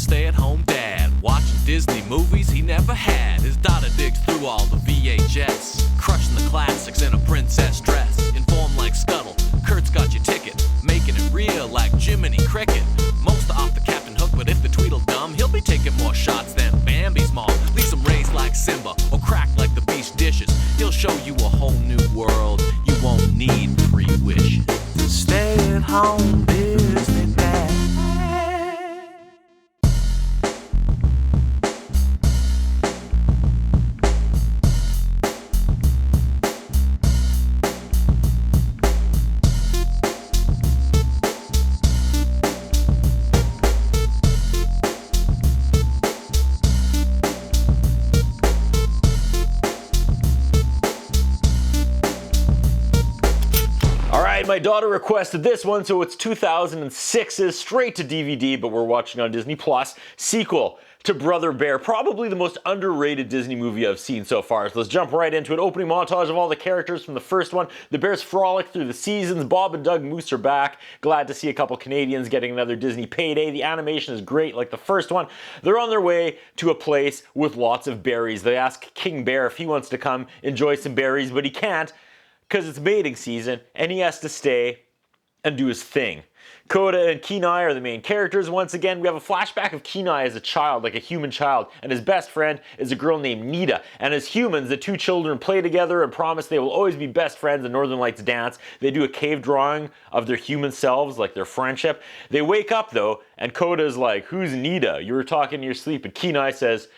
stay-at-home dad, watching Disney movies he never had. His daughter digs through all the VHS, crushing the classics in a princess dress. Informed like Scuttle, Kurt's got your ticket, making it real like Jiminy Cricket. Most are off the Captain Hook, but if the Tweedledum, he'll be taking more shots than Bambi's mom. Leave him raised like Simba, or cracked like the beast dishes. He'll show you a whole new world, you won't need pre-wishes. Stay-at-home Disney dad. My daughter requested this one, so it's 2006's straight to DVD, but we're watching on Disney Plus, sequel to Brother Bear, probably the most underrated Disney movie I've seen so far. So let's jump right into it. Opening montage of all the characters from the first one. The Bears frolic through the seasons. Bob and Doug Moose are back. Glad to see a couple Canadians getting another Disney payday. The animation is great like the first one. They're on their way to a place with lots of berries. They ask King Bear if he wants to come enjoy some berries, but he can't, because it's mating season, and he has to stay and do his thing. Coda and Kenai are the main characters. Once again, we have a flashback of Kenai as a child, like a human child, and his best friend is a girl named Nita. And as humans, the two children play together and promise they will always be best friends in Northern Lights dance. They do a cave drawing of their human selves, like their friendship. They wake up, though, and Coda's like, "Who's Nita? You were talking in your sleep." And Kenai says,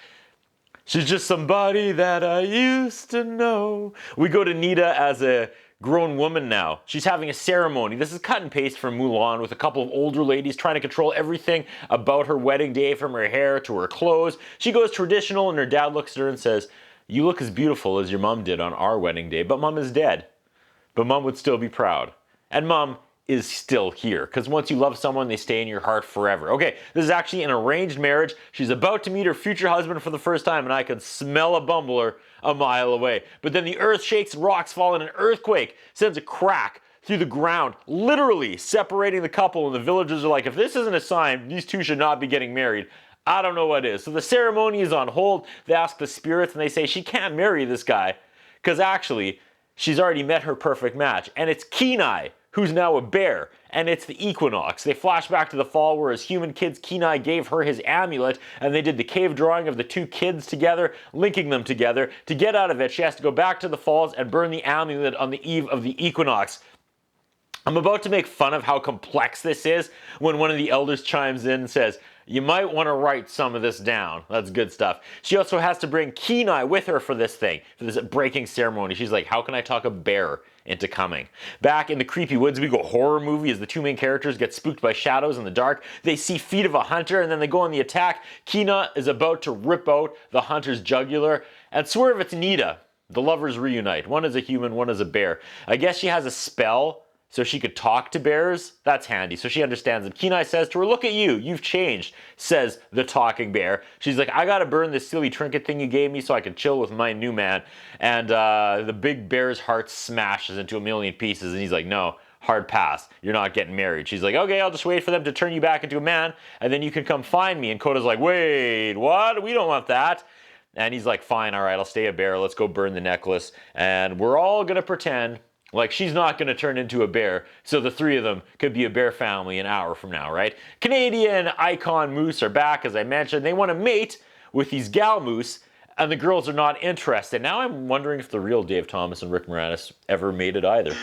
"She's just somebody that I used to know." We go to Nita as a grown woman now. She's having a ceremony. This is cut and paste from Mulan, with a couple of older ladies trying to control everything about her wedding day, from her hair to her clothes. She goes traditional, and her dad looks at her and says, "You look as beautiful as your mom did on our wedding day, but mom is dead." But mom would still be proud. And mom is still here, because once you love someone, they stay in your heart forever. Okay, this is actually an arranged marriage. She's about to meet her future husband for the first time, and I could smell a bumbler a mile away. But then the earth shakes and rocks fall, and an earthquake sends a crack through the ground, literally separating the couple, and the villagers are like, if this isn't a sign, these two should not be getting married, I don't know what is. So the ceremony is on hold. They ask the spirits, and they say she can't marry this guy, because actually, she's already met her perfect match, and it's Kenai, who's now a bear, and it's the equinox. They flash back to the fall, where as human kids, Kenai gave her his amulet, and they did the cave drawing of the two kids together, linking them together. To get out of it, she has to go back to the falls and burn the amulet on the eve of the equinox. I'm about to make fun of how complex this is when one of the elders chimes in and says, "You might want to write some of this down." That's good stuff. She also has to bring Kenai with her for this thing, for this breaking ceremony. She's like, how can I talk a bear into coming? Back in the creepy woods, we go horror movie as the two main characters get spooked by shadows in the dark. They see feet of a hunter, and then they go on the attack. Kenai is about to rip out the hunter's jugular, and swerve, it's Nita. The lovers reunite. One is a human, one is a bear. I guess she has a spell so she could talk to bears. That's handy, so she understands them. Kenai says to her, "Look at you, you've changed," says the talking bear. She's like, "I gotta burn this silly trinket thing you gave me so I can chill with my new man." And the big bear's heart smashes into a million pieces, and he's like, "No, hard pass, you're not getting married." She's like, "Okay, I'll just wait for them to turn you back into a man, and then you can come find me." And Coda's like, "Wait, what? We don't want that." And he's like, "Fine, all right, I'll stay a bear. Let's go burn the necklace, and we're all gonna pretend like she's not going to turn into a bear, so the three of them could be a bear family an hour from now, right?" Canadian icon moose are back, as I mentioned. They want to mate with these gal moose, and the girls are not interested. Now I'm wondering if the real Dave Thomas and Rick Moranis ever mated either.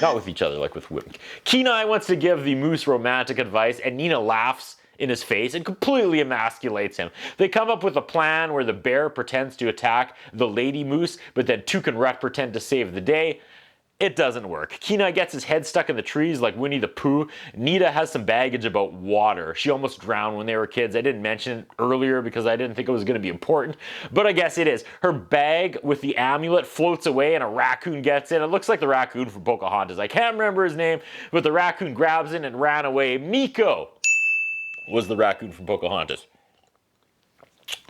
Not with each other, like with Wick. Kenai wants to give the moose romantic advice, and Nina laughs in his face and completely emasculates him. They come up with a plan where the bear pretends to attack the lady moose, but then Toucan Rut pretend to save the day. It doesn't work. Kenai gets his head stuck in the trees like Winnie the Pooh. Nita has some baggage about water. She almost drowned when they were kids. I didn't mention it earlier because I didn't think it was going to be important, but I guess it is. Her bag with the amulet floats away and a raccoon gets in. It looks like the raccoon from Pocahontas. I can't remember his name, but the raccoon grabs it and ran away. Miko was the raccoon from Pocahontas.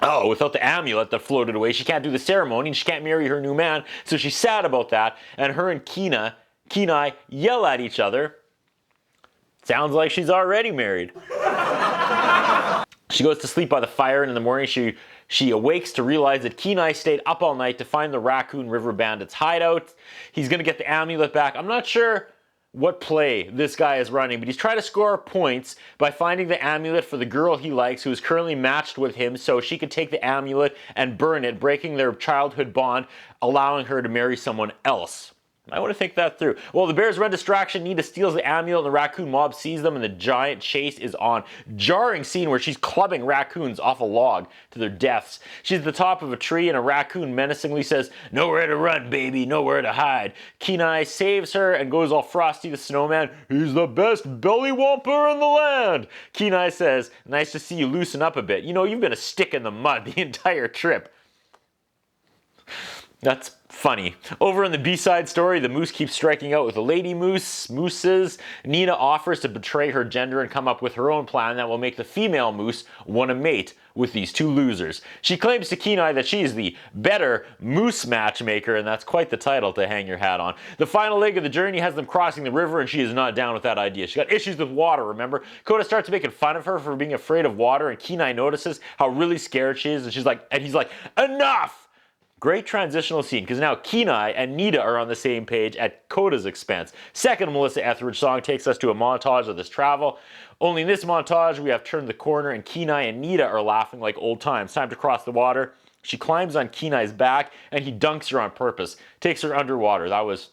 Oh, without the amulet that floated away, she can't do the ceremony and she can't marry her new man, so she's sad about that, and her and Kenai yell at each other. Sounds like she's already married. She goes to sleep by the fire, and in the morning she awakes to realize that Kenai stayed up all night to find the Raccoon River Bandits' hideout. He's going to get the amulet back. I'm not sure what play this guy is running, but he's trying to score points by finding the amulet for the girl he likes, who is currently matched with him, so she could take the amulet and burn it, breaking their childhood bond, allowing her to marry someone else. I want to think that through. Well, the bears run distraction. Nita steals the amulet, and the raccoon mob sees them, and the giant chase is on. Jarring scene where she's clubbing raccoons off a log to their deaths. She's at the top of a tree, and a raccoon menacingly says, "Nowhere to run, baby, nowhere to hide." Kenai saves her and goes all Frosty the Snowman. "He's the best belly whomper in the land." Kenai says, "Nice to see you loosen up a bit. You know, you've been a stick in the mud the entire trip." That's funny. Over in the B-side story, the moose keeps striking out with the lady mooses. Nina offers to betray her gender and come up with her own plan that will make the female moose want to mate with these two losers. She claims to Kenai that she's the better moose matchmaker, and that's quite the title to hang your hat on. The final leg of the journey has them crossing the river, and she is not down with that idea. She got issues with water, remember? Coda starts making fun of her for being afraid of water, and Kenai notices how really scared she is, and he's like, "Enough!" Great transitional scene, because now Kenai and Nita are on the same page at Coda's expense. Second Melissa Etheridge song takes us to a montage of this travel. Only in this montage, we have turned the corner and Kenai and Nita are laughing like old times. Time to cross the water. She climbs on Kenai's back, and he dunks her on purpose. Takes her underwater. That was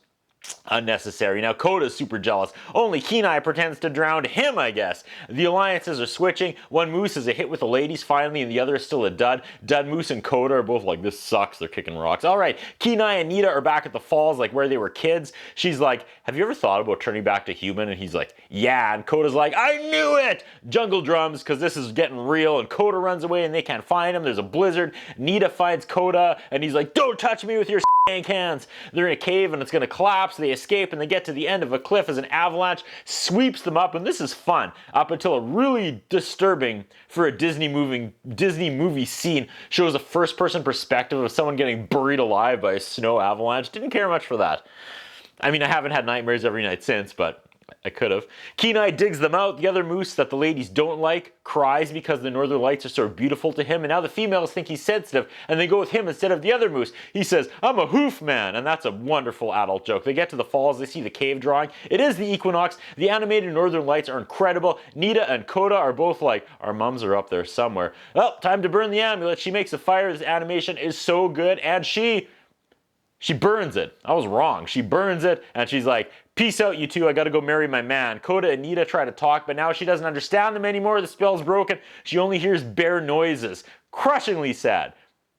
unnecessary. Now Coda's super jealous. Only Kenai pretends to drown him, I guess. The alliances are switching. One moose is a hit with the ladies finally, and the other is still a dud. Dud Moose and Coda are both like, "This sucks." They're kicking rocks. All right, Kenai and Nita are back at the falls like where they were kids. She's like, "Have you ever thought about turning back to human?" And he's like, "Yeah." And Coda's like, "I knew it!" Jungle drums, because this is getting real, and Coda runs away and they can't find him. There's a blizzard. Nita finds Coda and he's like, "Don't touch me with your hands." They're in a cave and it's going to collapse. They escape and they get to the end of a cliff as an avalanche sweeps them up, and this is fun up until a really disturbing for a Disney movie scene shows a first-person perspective of someone getting buried alive by a snow avalanche. Didn't care much for that. I mean, I haven't had nightmares every night since, but I could have. Kenai digs them out. The other moose that the ladies don't like cries because the northern lights are so beautiful to him, and now the females think he's sensitive and they go with him instead of the other moose. He says, "I'm a hoof man," and that's a wonderful adult joke. They get to the falls. They see the cave drawing. It is the equinox. The animated northern lights are incredible. Nita and Coda are both like, "Our mums are up there somewhere." Well, time to burn the amulet. She makes a fire. This animation is so good, and she burns it. I was wrong. She burns it, and she's like, "Peace out, you two. I gotta go marry my man." Coda and Nita try to talk, but now she doesn't understand them anymore. The spell's broken. She only hears bear noises. Crushingly sad.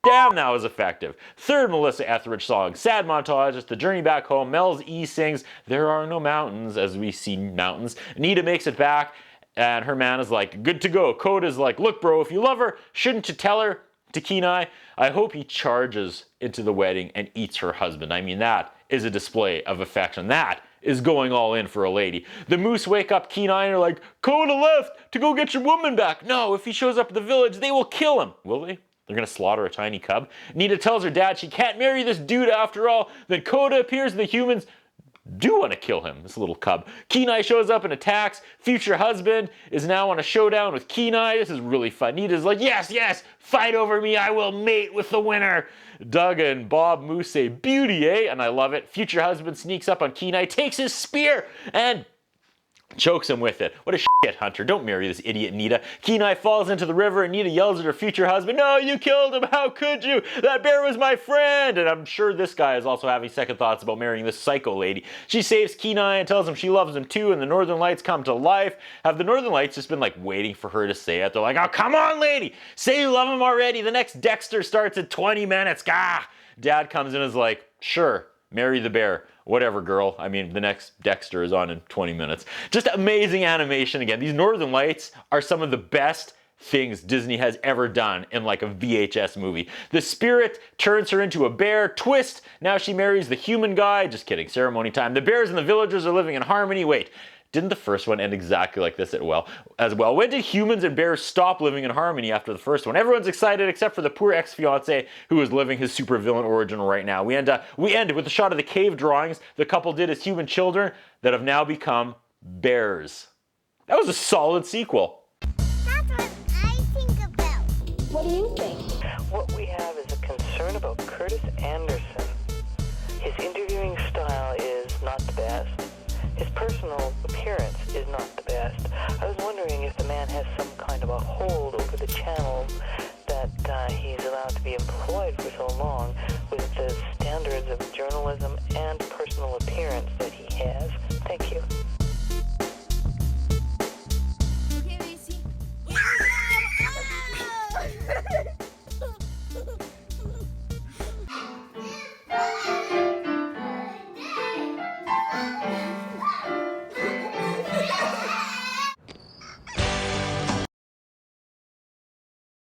Damn, that was effective. Third Melissa Etheridge song. Sad montage. It's the journey back home. Mel's E sings, "There are no mountains," as we see mountains. Nita makes it back, and her man is like, "Good to go." Coda's like, "Look, bro, if you love her, shouldn't you tell her?" To Kenai, "I hope he charges into the wedding and eats her husband." I mean, that is a display of affection. That is going all in for a lady. The moose wake up Kenai and are like, "Coda left to go get your woman back." No, if he shows up at the village, they will kill him. Will they? They're gonna slaughter a tiny cub. Nita tells her dad she can't marry this dude after all. Then Coda appears and the humans do want to kill him, this little cub. Kenai shows up and attacks. Future husband is now on a showdown with Kenai. This is really fun. Nita's like, "Yes, yes, fight over me. I will mate with the winner." Doug and Bob Moose say, "Beauty, eh?" And I love it. Future husband sneaks up on Kenai, takes his spear, and chokes him with it. What a shit hunter. Don't marry this idiot Nita. Kenai falls into the river and Nita yells at her future husband, "No, you killed him. How could you? That bear was my friend." And I'm sure this guy is also having second thoughts about marrying this psycho lady. She saves Kenai and tells him she loves him too, and the northern lights come to life. Have the northern lights just been like waiting for her to say it? They're like, "Oh, come on, lady. Say you love him already. The next Dexter starts in 20 minutes. Gah." Dad comes in and is like, "Sure, marry the bear. Whatever, girl. I mean, the next Dexter is on in 20 minutes. Just amazing animation again. These northern lights are some of the best things Disney has ever done in like a VHS movie. The spirit turns her into a bear. Twist. Now she marries the human guy. Just kidding. Ceremony time. The bears and the villagers are living in harmony. Wait. Didn't the first one end exactly like this as well? When did humans and bears stop living in harmony after the first one? Everyone's excited except for the poor ex-fiance who is living his supervillain origin right now. We end with a shot of the cave drawings the couple did as human children that have now become bears. That was a solid sequel. That's what I think Curtis Anderson. His interviewing style is not the best. His personal appearance is not the best. I was wondering if the man has some kind of a hold over the channels that he's allowed to be employed for so long with the standards of journalism and personal appearance that